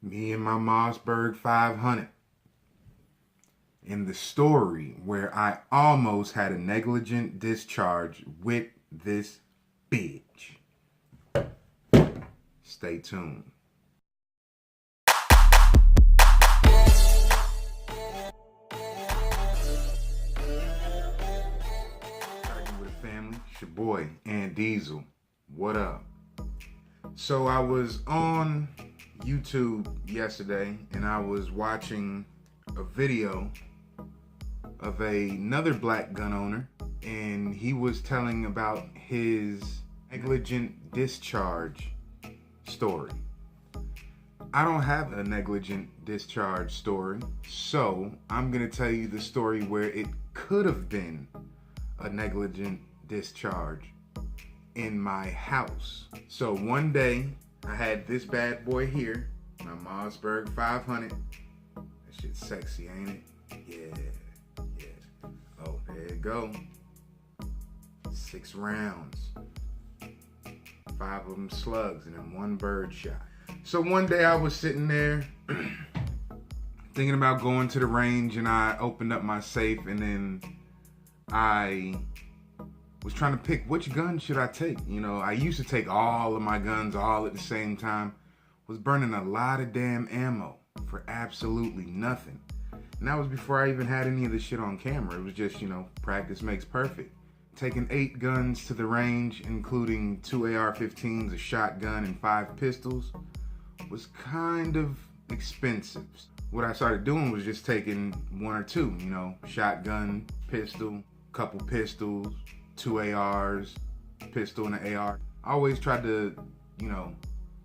Me and my Mossberg 500 in the story where I almost had a negligent discharge with this bitch. Stay tuned. Arguing with a family, it's your boy, and Diesel. What up? So I was on YouTube yesterday and I was watching a video of another black gun owner, and he was telling about his negligent discharge story. I don't have a negligent discharge story, so I'm gonna tell you the story where it could have been a negligent discharge in my house. So one day I had this bad boy here, my Mossberg 500. That shit's sexy, ain't it? Yeah. Oh, there you go. 6 rounds. 5 of them slugs and then 1 bird shot. So one day I was sitting there thinking about going to the range, and I opened up my safe, and then I was trying to pick which gun should I take. You know, I used to take all of my guns all at the same time. Was burning a lot of damn ammo for absolutely nothing. And that was before I even had any of this shit on camera. It was just, you know, practice makes perfect. Taking 8 guns to the range, including 2 AR-15s, a shotgun, and 5 pistols, was kind of expensive. What I started doing was just taking 1 or 2, you know, shotgun, pistol, couple pistols, 2 ARs, pistol and an AR. I always tried to, you know,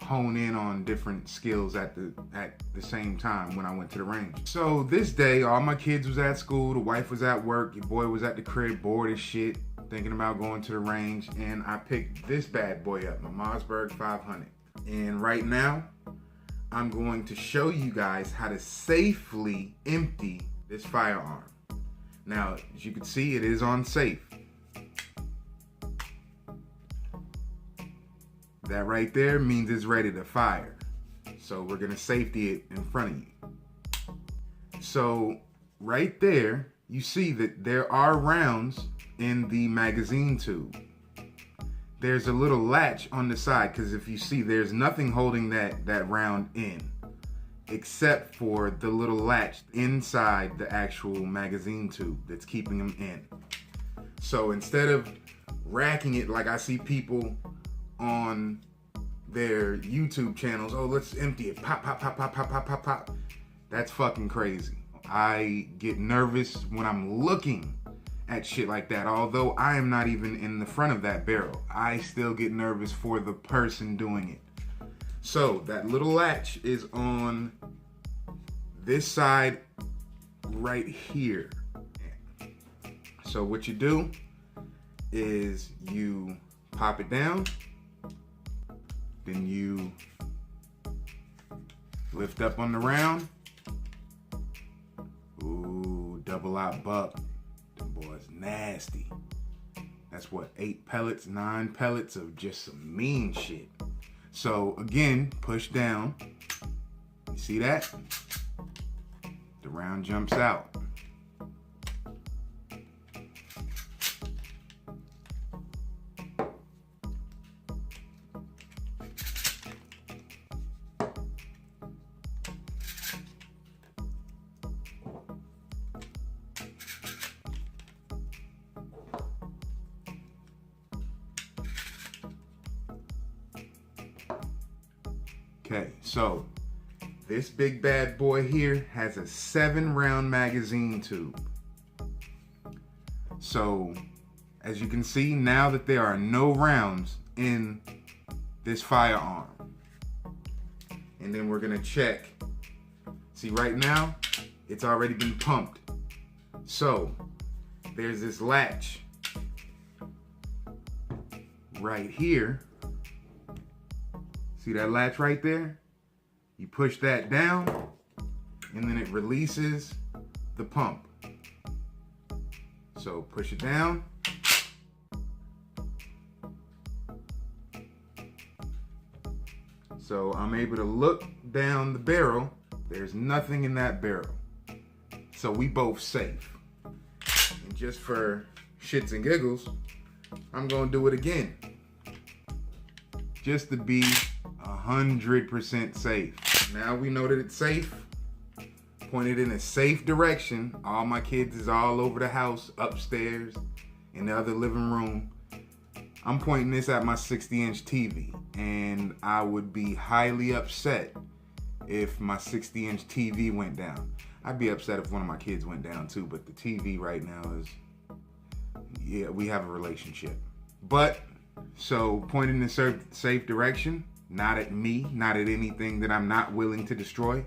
hone in on different skills at the same time when I went to the range. So this day, all my kids was at school, the wife was at work, your boy was at the crib, bored as shit, thinking about going to the range, and I picked this bad boy up, my Mossberg 500. And right now, I'm going to show you guys how to safely empty this firearm. Now, as you can see, it is on safe. That right there means it's ready to fire. So we're gonna safety it in front of you. So right there, you see that there are rounds in the magazine tube. There's a little latch on the side, because if you see, there's nothing holding that round in, except for the little latch inside the actual magazine tube that's keeping them in. So instead of racking it like I see people on their YouTube channels, oh, let's empty it, pop, pop, pop, pop, pop, pop, pop, pop. That's fucking crazy. I get nervous when I'm looking at shit like that. Although I am not even in the front of that barrel, I still get nervous for the person doing it. So that little latch is on this side right here. So what you do is you pop it down, then you lift up on the round. Ooh, double out buck. Them boys nasty. That's what, 8 pellets, 9 pellets of just some mean shit. So again, push down. You see that? The round jumps out. Okay, so this big bad boy here has a 7-round magazine tube. So as you can see, now that there are no rounds in this firearm, and then we're gonna check. See, right now it's already been pumped. So there's this latch right here. See that latch right there? You push that down, and then it releases the pump. So push it down. So I'm able to look down the barrel, there's nothing in that barrel. So we both safe. And just for shits and giggles, I'm gonna do it again. Just to be 100% safe. Now we know that it's safe. Pointed in a safe direction. All my kids is all over the house, upstairs, in the other living room. I'm pointing this at my 60-inch TV, and I would be highly upset if my 60-inch TV went down. I'd be upset if one of my kids went down too, but the TV right now is, yeah, we have a relationship. But, so pointing in a safe direction, not at me, not at anything that I'm not willing to destroy.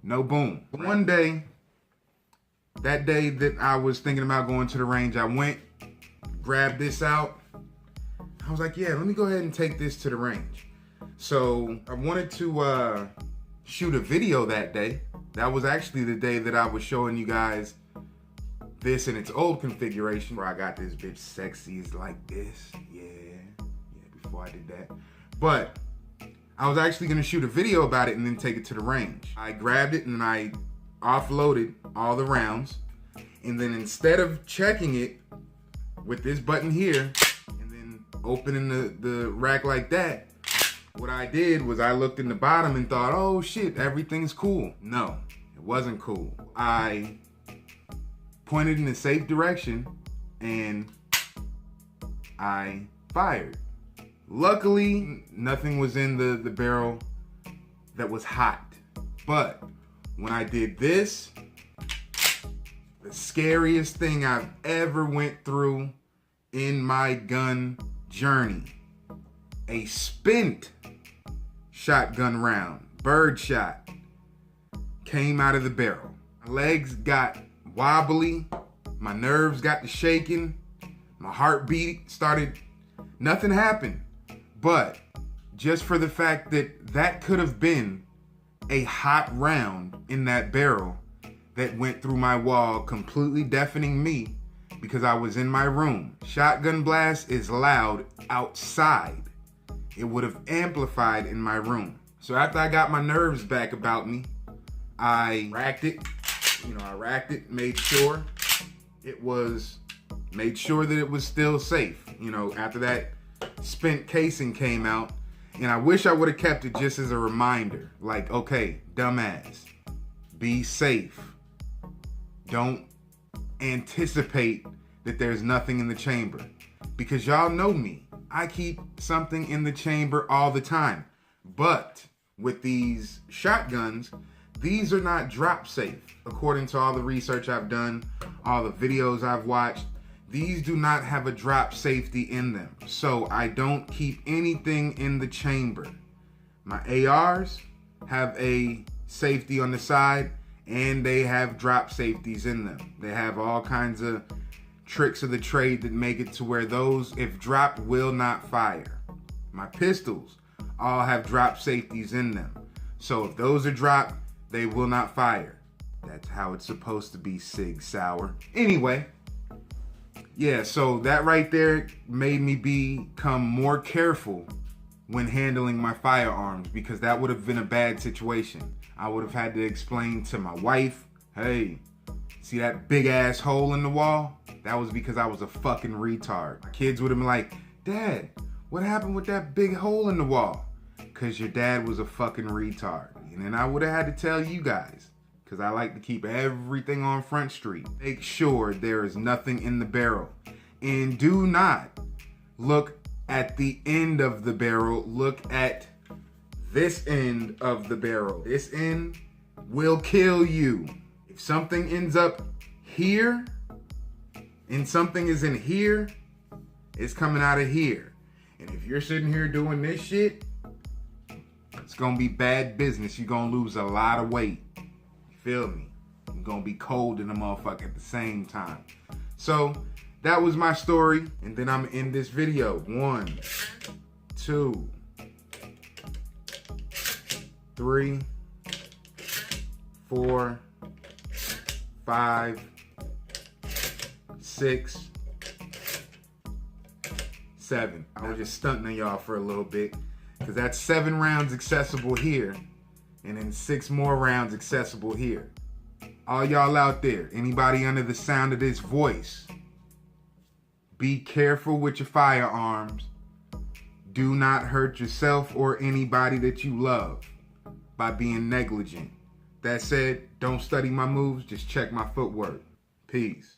No boom. One day, that day that I was thinking about going to the range, I went, grabbed this out. I was like, yeah, let me go ahead and take this to the range. So I wanted to shoot a video that day. That was actually the day that I was showing you guys this in its old configuration, where I got this bitch sexy like this. Yeah, before I did that. But I was actually gonna shoot a video about it and then take it to the range. I grabbed it and I offloaded all the rounds. And then instead of checking it with this button here and then opening the rack like that, what I did was I looked in the bottom and thought, oh shit, everything's cool. No, it wasn't cool. I pointed in a safe direction and I fired. Luckily, nothing was in the barrel that was hot. But when I did this, the scariest thing I've ever went through in my gun journey, a spent shotgun round, bird shot, came out of the barrel. My legs got wobbly, my nerves got to shaking, my heartbeat started, nothing happened. But just for the fact that that could have been a hot round in that barrel that went through my wall, completely deafening me because I was in my room. Shotgun blast is loud outside. It would have amplified in my room. So after I got my nerves back about me, I racked it. Made sure that it was still safe. After that spent casing came out, and I wish I would have kept it just as a reminder. Like, okay, dumbass, be safe. Don't anticipate that there's nothing in the chamber. Because y'all know me. I keep something in the chamber all the time. But with these shotguns, these are not drop safe. According to all the research I've done, all the videos I've watched, these do not have a drop safety in them. So I don't keep anything in the chamber. My ARs have a safety on the side, and they have drop safeties in them. They have all kinds of tricks of the trade that make it to where those, if dropped, will not fire. My pistols all have drop safeties in them. So if those are dropped, they will not fire. That's how it's supposed to be, Sig Sauer. Anyway, yeah, so that right there made me become more careful when handling my firearms, because that would have been a bad situation. I would have had to explain to my wife, hey, see that big ass hole in the wall? That was because I was a fucking retard. My kids would have been like, Dad, what happened with that big hole in the wall? Because your dad was a fucking retard. And then I would have had to tell you guys, because I like to keep everything on Front Street. Make sure there is nothing in the barrel. And do not look at the end of the barrel. Look at this end of the barrel. This end will kill you. If something ends up here and something is in here, it's coming out of here. And if you're sitting here doing this shit, it's gonna be bad business. You're gonna lose a lot of weight. You feel me? You're gonna be cold in the motherfucker at the same time. So that was my story. And then I'm gonna end this video. 1, 2, 3, 4, 5, 6, 7. I was just stunting on y'all for a little bit. Because that's 7 rounds accessible here, and then 6 more rounds accessible here. All y'all out there, anybody under the sound of this voice, be careful with your firearms. Do not hurt yourself or anybody that you love by being negligent. That said, don't study my moves, just check my footwork. Peace.